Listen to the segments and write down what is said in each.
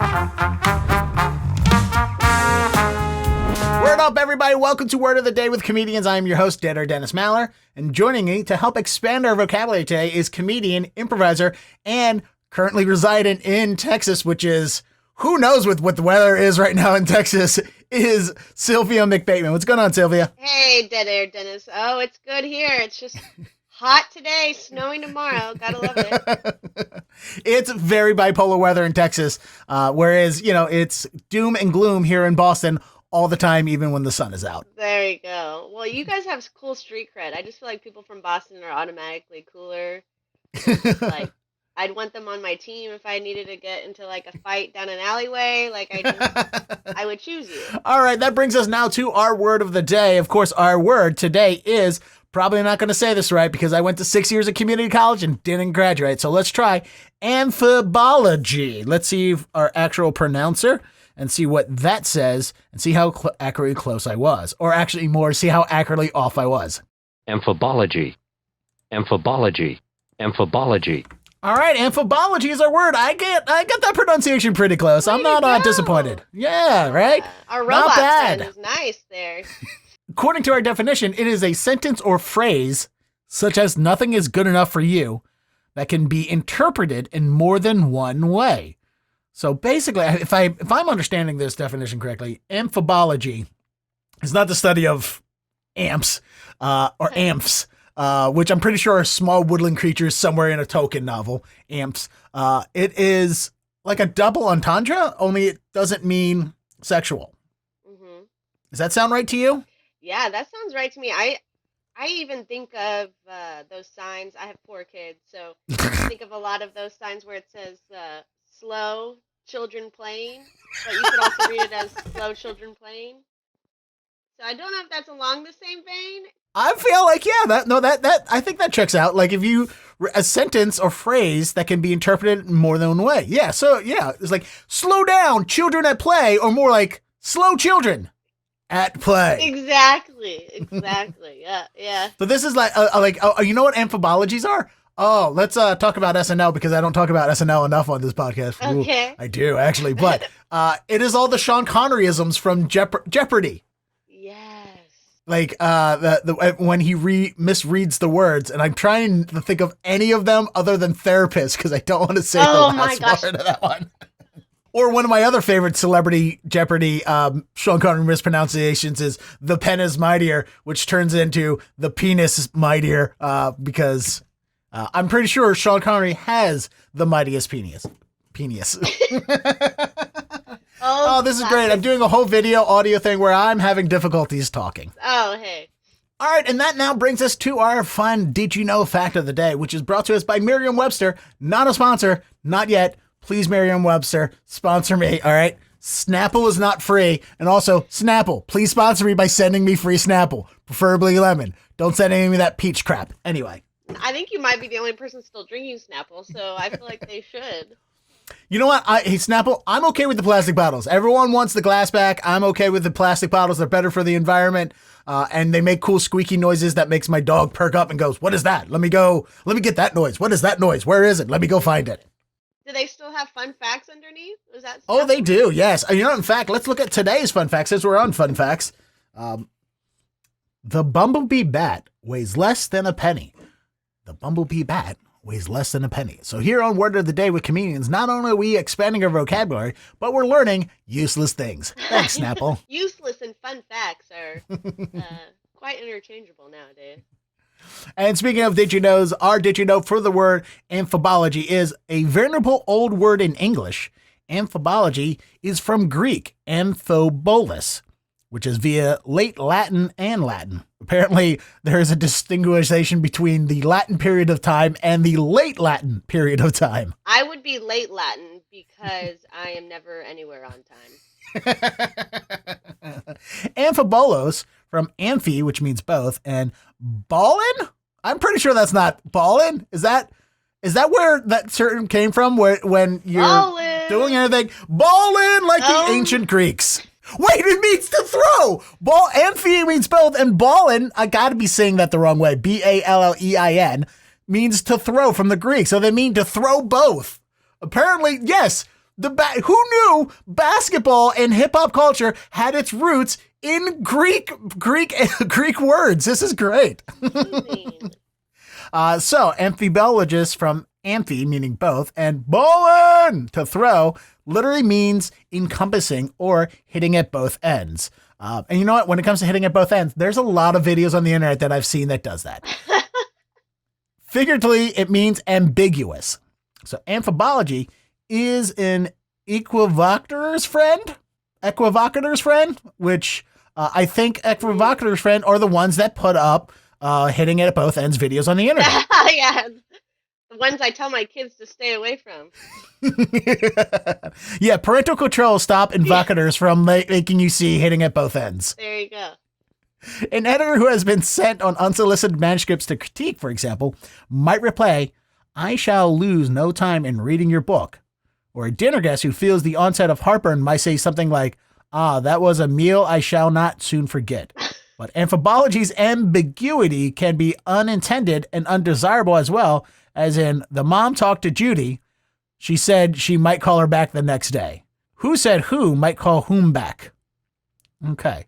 Word up, everybody. Welcome to Word of the Day with Comedians. I am your host, Dennis Maller, and joining me to help expand our vocabulary today is comedian, improviser, and currently residing in Texas, which is, who knows what the weather is right now in Texas, is Sylvia Mc Bateman. What's going on, Sylvia? Hey, Dead Air Dennis. Oh, it's good here. It's just hot today, snowing tomorrow. Gotta love it. It's very bipolar weather in Texas, whereas, it's doom and gloom here in Boston all the time, even when the sun is out. There you go. Well, you guys have cool street cred. I just feel like people from Boston are automatically cooler. Like, I'd want them on my team if I needed to get into like a fight down an alleyway. Like, I would choose you. All right, that brings us now to our word of the day. Of course, our word today is, probably not going to say this right because I went to 6 years of community college and didn't graduate. So let's try Amphibology. Let's see our actual pronouncer and see what that says and see how accurately close I was. Or actually more, see how accurately off I was. Amphibology. Amphibology. Amphibology. All right, amphibology is our word. I get that pronunciation pretty close. I'm not disappointed. Yeah, right? Our robot friend is nice there. According to our definition, it is a sentence or phrase such as nothing is good enough for you that can be interpreted in more than one way. So basically, if I'm understanding this definition correctly, amphibology is not the study of amps or amphs, which I'm pretty sure are small woodland creatures somewhere in a Tolkien novel, amps. It is like a double entendre, only it doesn't mean sexual. Mm-hmm. Does that sound right to you? Yeah, that sounds right to me. I even think of those signs. I have 4 kids, so I think of a lot of those signs where it says slow children playing, but you could also read it as slow children playing. So I don't know if that's along the same vein. I feel like, that I think that checks out. Like if you, a sentence or phrase that can be interpreted in more than one way. Yeah. So yeah, it's like slow down children at play, or more like slow children at play. Exactly. Yeah. So this is like you know what amphibologies are? Oh, let's talk about SNL because I don't talk about SNL enough on this podcast. Okay. Ooh, I do actually, but it is all the Sean Connery-isms from Jeopardy. Yes. Like when he misreads the words, and I'm trying to think of any of them other than therapist because I don't want to say the last part of that one. Or one of my other favorite celebrity Jeopardy Sean Connery mispronunciations is the pen is mightier, which turns into the penis is mightier because I'm pretty sure Sean Connery has the mightiest penis. Oh, this is great. I'm doing a whole audio thing where I'm having difficulties talking. Oh, hey. All right, and that now brings us to our fun Did You Know fact of the day, which is brought to us by Merriam-Webster. Not a sponsor, not yet. Please, Merriam-Webster, sponsor me, all right? Snapple is not free. And also, Snapple, please sponsor me by sending me free Snapple, preferably lemon. Don't send any of me that peach crap. Anyway. I think you might be the only person still drinking Snapple, so I feel like they should. You know what? Hey, Snapple, I'm okay with the plastic bottles. Everyone wants the glass back. I'm okay with the plastic bottles. They're better for the environment. And they make cool squeaky noises that makes my dog perk up and goes, what is that? Let me get that noise. What is that noise? Where is it? Let me go find it. Do they still have fun facts underneath? Was that Oh, they do. Yes. In fact, let's look at today's fun facts since we're on fun facts. The bumblebee bat weighs less than a penny. The bumblebee bat weighs less than a penny. So here on Word of the Day with Comedians, not only are we expanding our vocabulary, but we're learning useless things. Thanks, Snapple. Useless and fun facts are quite interchangeable nowadays. And speaking of Did You Knows, our Did You Know for the word amphibology is a venerable old word in English. Amphibology is from Greek, amphibolos, which is via late Latin and Latin. Apparently, there is a distinguishation between the Latin period of time and the late Latin period of time. I would be late Latin because I am never anywhere on time. Amphibolos from amphi, which means both, and ballein? I'm pretty sure that's not ballein. Is that where that term came from? When you're doing anything, ballein like the ancient Greeks. Wait, it means to throw. Amphi means both, and ballein, I gotta be saying that the wrong way. Ballein means to throw from the Greek, so they mean to throw both. Apparently, yes, Who knew basketball and hip hop culture had its roots in Greek words? This is great. So amphibologists from amphi, meaning both, and ballein, to throw, literally means encompassing or hitting at both ends. And you know what? When it comes to hitting at both ends, there's a lot of videos on the internet that I've seen that does that. Figuratively, it means ambiguous. So amphibology is an equivocator's friend, which I think equivocator's friend are the ones that put up hitting it at both ends videos on the internet. Yeah, the ones I tell my kids to stay away from. Yeah, parental control stop invocators from making you see hitting at both ends. There you go. An editor who has been sent on unsolicited manuscripts to critique, for example, might reply, "I shall lose no time in reading your book." Or a dinner guest who feels the onset of heartburn might say something like, "That was a meal I shall not soon forget." But amphibology's ambiguity can be unintended and undesirable as well, as in the mom talked to Judy. She said she might call her back the next day. Who said who might call whom back? Okay.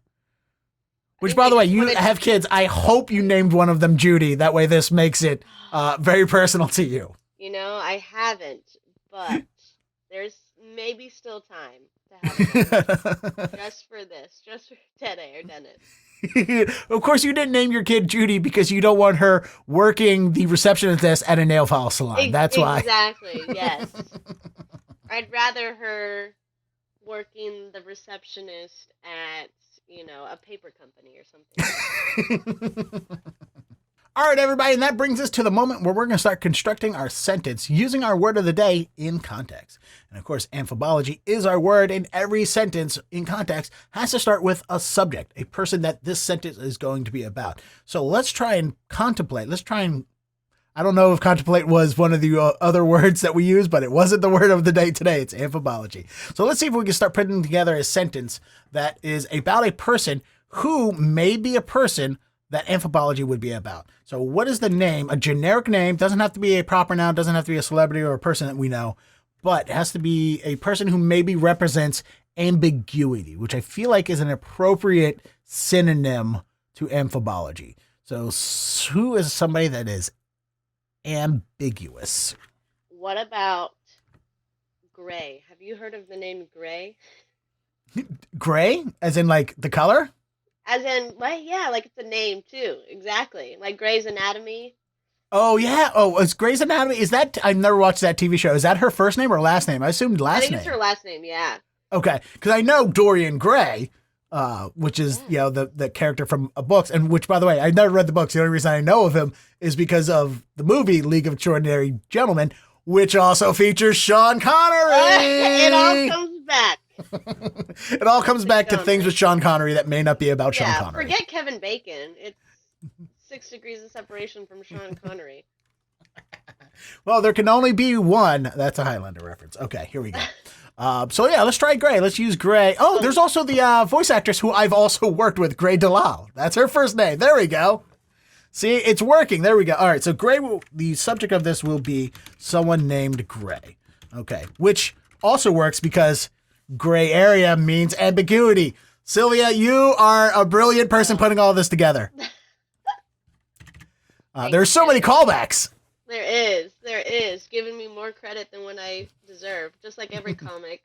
Which, by the way, you have kids. I hope you named one of them Judy. That way this makes it very personal to you. You know, I haven't, but there's maybe still time to have just for this, just for Teddy or Dennis. Of course, you didn't name your kid Judy because you don't want her working the receptionist desk at a nail file salon. That's why. Exactly, yes. I'd rather her working the receptionist at, a paper company or something. All right, everybody, and that brings us to the moment where we're going to start constructing our sentence using our word of the day in context. And of course, amphibology is our word, and every sentence in context has to start with a subject, a person that this sentence is going to be about. So let's try and contemplate. I don't know if contemplate was one of the other words that we use, but it wasn't the word of the day today. It's amphibology. So let's see if we can start putting together a sentence that is about a person who may be a person that amphibology would be about. So what is the name? A generic name, doesn't have to be a proper noun, doesn't have to be a celebrity or a person that we know, but it has to be a person who maybe represents ambiguity, which I feel like is an appropriate synonym to amphibology. So who is somebody that is ambiguous? What about gray? Have you heard of the name gray? Gray? As in like the color? As in, like it's a name too. Exactly. Like Grey's Anatomy. Oh, yeah. Oh, it's Grey's Anatomy. Is that, I've never watched that TV show. Is that her first name or last name? I assumed last name. I think it's her last name, yeah. Okay. Because I know Dorian Gray, which is, the character from books, and which, by the way, I never read the books. The only reason I know of him is because of the movie League of Extraordinary Gentlemen, which also features Sean Connery. It all comes back. It all comes back to things with Sean Connery that may not be about Sean Connery. Forget Kevin Bacon. It's 6 degrees of separation from Sean Connery. Well, there can only be one. That's a Highlander reference. Okay, here we go. Let's try Gray. Let's use Gray. Oh, there's also the voice actress who I've also worked with, Gray Delal. That's her first name. There we go. See, it's working. There we go. All right, so Gray, the subject of this will be someone named Gray. Okay, which also works because gray area means ambiguity. Sylvia, you are a brilliant person putting all this together. There's so many callbacks. There is. Giving me more credit than what I deserve, just like every comic.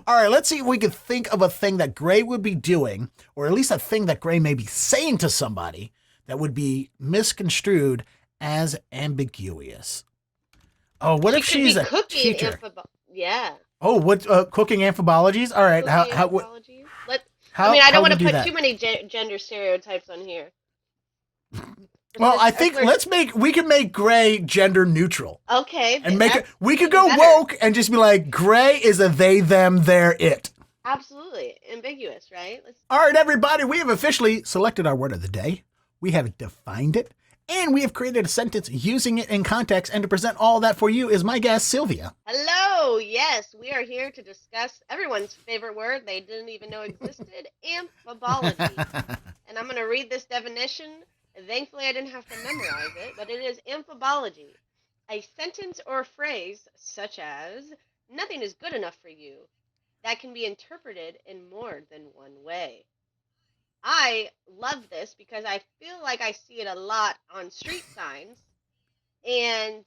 All right, let's see if we can think of a thing that Gray would be doing, or at least a thing that Gray may be saying to somebody that would be misconstrued as ambiguous. Oh, what if she's a teacher? Yeah. Oh, what cooking amphibologies? All right, I don't want to put too many gender stereotypes on here. Well, I think we can make Gray gender neutral. Okay. And we could go woke and just be like, Gray is a they, them, their, it. Absolutely. Ambiguous, right? All right, everybody, we have officially selected our word of the day. We have defined it. And we have created a sentence using it in context. And to present all that for you is my guest, Sylvia. Hello. Yes, we are here to discuss everyone's favorite word they didn't even know existed, amphibology. And I'm going to read this definition. Thankfully, I didn't have to memorize it, but it is amphibology. A sentence or phrase such as, nothing is good enough for you that can be interpreted in more than one way. I love this because I feel like I see it a lot on street signs, and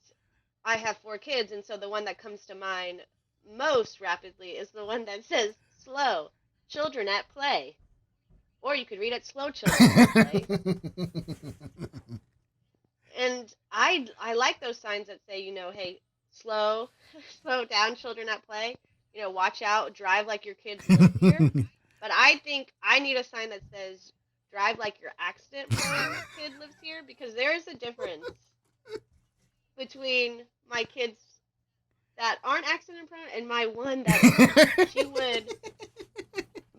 I have 4 kids, and so the one that comes to mind most rapidly is the one that says slow, children at play. Or you could read it slow children at play. And I like those signs that say, hey, slow, slow down, children at play. Watch out, drive like your kids live here. But I think I need a sign that says, drive like your accident-prone kid lives here, because there is a difference between my kids that aren't accident-prone and my one that she would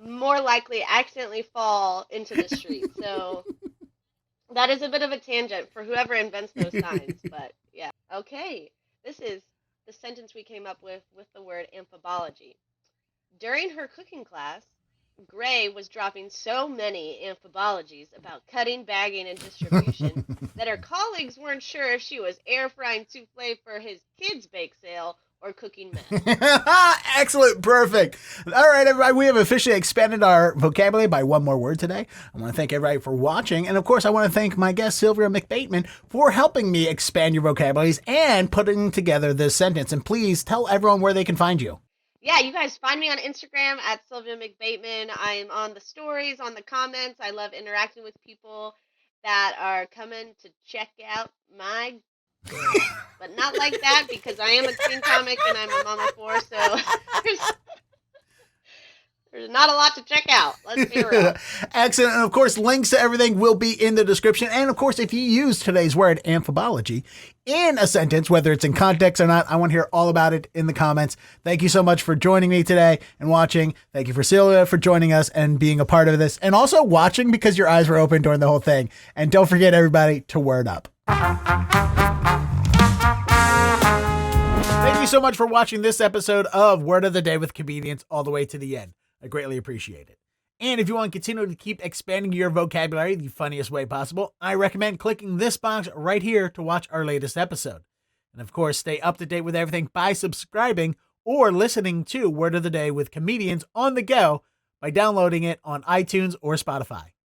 more likely accidentally fall into the street. So that is a bit of a tangent for whoever invents those signs, but yeah. Okay, this is the sentence we came up with the word amphibology. During her cooking class, Gray was dropping so many amphibologies about cutting, bagging, and distribution that her colleagues weren't sure if she was air frying souffle for his kids' bake sale or cooking meth. Excellent. Perfect. All right, everybody. We have officially expanded our vocabulary by one more word today. I want to thank everybody for watching. And of course, I want to thank my guest, Sylvia Mc Bateman, for helping me expand your vocabularies and putting together this sentence. And please tell everyone where they can find you. Yeah, you guys find me on Instagram at Sylvia Mc Bateman. I am on the stories, on the comments. I love interacting with people that are coming to check out my girl. But not like that, because I am a teen comic and I'm a mom of 4, so there's not a lot to check out. Let's be real. Excellent. And of course, links to everything will be in the description. And of course, if you use today's word, amphibology, in a sentence, whether it's in context or not, I want to hear all about it in the comments. Thank you so much for joining me today and watching. Thank you for Sylvia for joining us and being a part of this, and also watching because your eyes were open during the whole thing. And don't forget, everybody, to word up. Thank you so much for watching this episode of Word of the Day with Comedians all the way to the end. I greatly appreciate it. And if you want to continue to keep expanding your vocabulary the funniest way possible, I recommend clicking this box right here to watch our latest episode. And of course, stay up to date with everything by subscribing or listening to Word of the Day with Comedians on the go by downloading it on iTunes or Spotify.